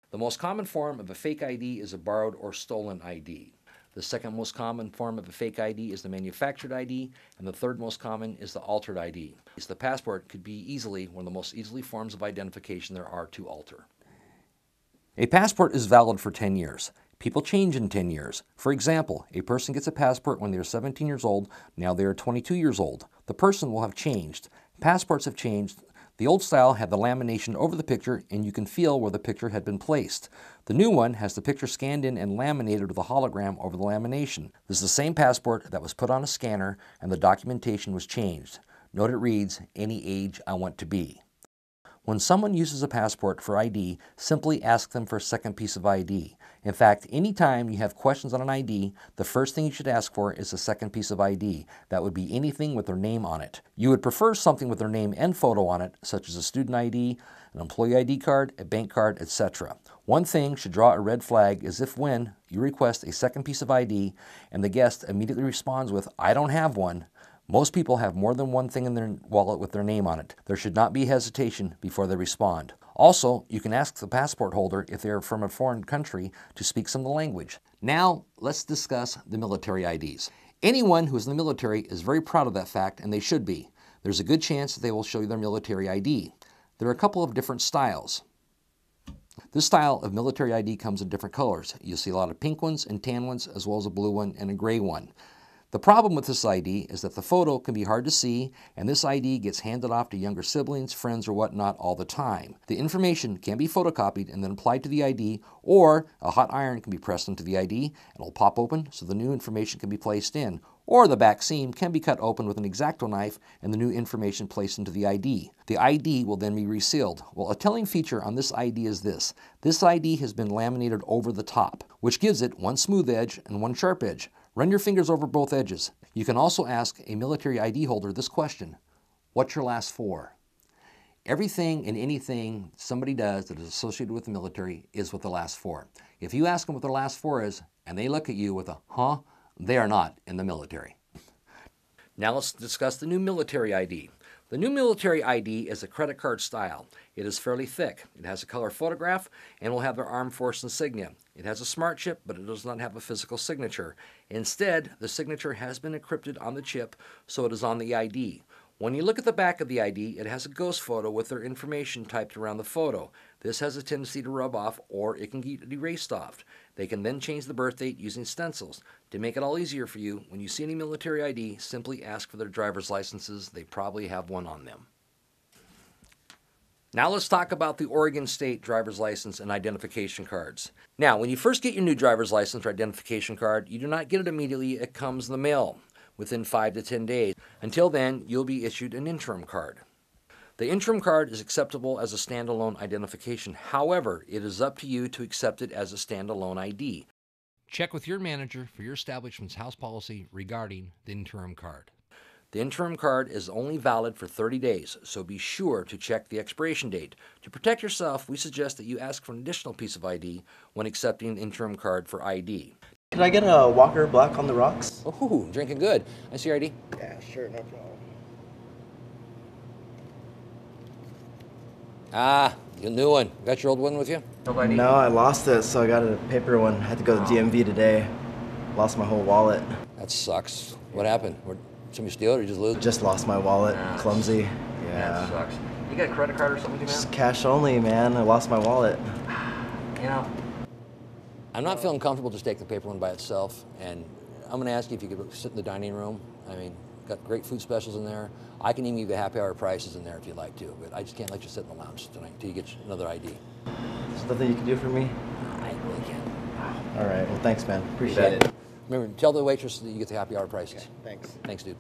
The most common form of a fake ID is a borrowed or stolen ID. The second most common form of a fake ID is the manufactured ID, and the third most common is the altered ID. The passport could be easily one of the most easily forms of identification there are to alter. A passport is valid for 10 years. People change in 10 years. For example, a person gets a passport when they are 17 years old, now they are 22 years old. The person will have changed. Passports have changed. The old style had the lamination over the picture, and you can feel where the picture had been placed. The new one has the picture scanned in and laminated with a hologram over the lamination. This is the same passport that was put on a scanner, and the documentation was changed. Note it reads, "Any age I want to be." When someone uses a passport for ID, simply ask them for a second piece of ID. In fact, anytime you have questions on an ID, the first thing you should ask for is a second piece of ID. That would be anything with their name on it. You would prefer something with their name and photo on it, such as a student ID, an employee ID card, a bank card, etc. One thing should draw a red flag is if when you request a second piece of ID and the guest immediately responds with, "I don't have one." Most people have more than one thing in their wallet with their name on it. There should not be hesitation before they respond. Also, you can ask the passport holder if they are from a foreign country to speak some of the language. Now, let's discuss the military IDs. Anyone who is in the military is very proud of that fact, and they should be. There's a good chance that they will show you their military ID. There are a couple of different styles. This style of military ID comes in different colors. You'll see a lot of pink ones and tan ones, as well as a blue one and a gray one. The problem with this ID is that the photo can be hard to see, and this ID gets handed off to younger siblings, friends, or whatnot all the time. The information can be photocopied and then applied to the ID, or a hot iron can be pressed into the ID and it'll pop open so the new information can be placed in, or the back seam can be cut open with an X-Acto knife and the new information placed into the ID. The ID will then be resealed. Well, a telling feature on this ID is this. This ID has been laminated over the top, which gives it one smooth edge and one sharp edge. Run your fingers over both edges. You can also ask a military ID holder this question: what's your last four? Everything and anything somebody does that is associated with the military is with the last four. If you ask them what their last four is, and they look at you with a huh, they are not in the military. Now let's discuss the new military ID. The new military ID is a credit card style. It is fairly thick. It has a color photograph and will have their armed force insignia. It has a smart chip, but it does not have a physical signature. Instead, the signature has been encrypted on the chip, so it is on the ID. When you look at the back of the ID, it has a ghost photo with their information typed around the photo. This has a tendency to rub off, or it can get erased off. They can then change the birth date using stencils. To make it all easier for you, when you see any military ID, simply ask for their driver's licenses. They probably have one on them. Now let's talk about the Oregon State driver's license and identification cards. Now, when you first get your new driver's license or identification card, you do not get it immediately. It comes in the mail within 5 to 10 days. Until then, you'll be issued an interim card. The interim card is acceptable as a standalone identification. However, it is up to you to accept it as a standalone ID. Check with your manager for your establishment's house policy regarding the interim card. The interim card is only valid for 30 days, so be sure to check the expiration date. To protect yourself, we suggest that you ask for an additional piece of ID when accepting the interim card for ID. Could I get a Walker Black on the rocks? Ooh, drinking good. I see your ID. Yeah, sure, no problem. Ah, your new one. Got your old one with you? No, I lost it, so I got a paper one. I had to go to DMV today. Lost my whole wallet. That sucks. What happened? Somebody steal it or you just lose it? Just lost my wallet. Nah, clumsy. Yeah. That sucks. You got a credit card or something, man? Just cash only, man. I lost my wallet. You know, I'm not feeling comfortable just take the paper one by itself, and I'm going to ask you if you could sit in the dining room. I mean, got great food specials in there. I can even give you happy hour prices in there if you'd like to, but I just can't let you sit in the lounge tonight until you get another ID. There's nothing you can do for me? I really can't. All right, well, thanks, man. Appreciate it. Remember, tell the waitress that you get the happy hour prices. Okay, thanks. Thanks, dude.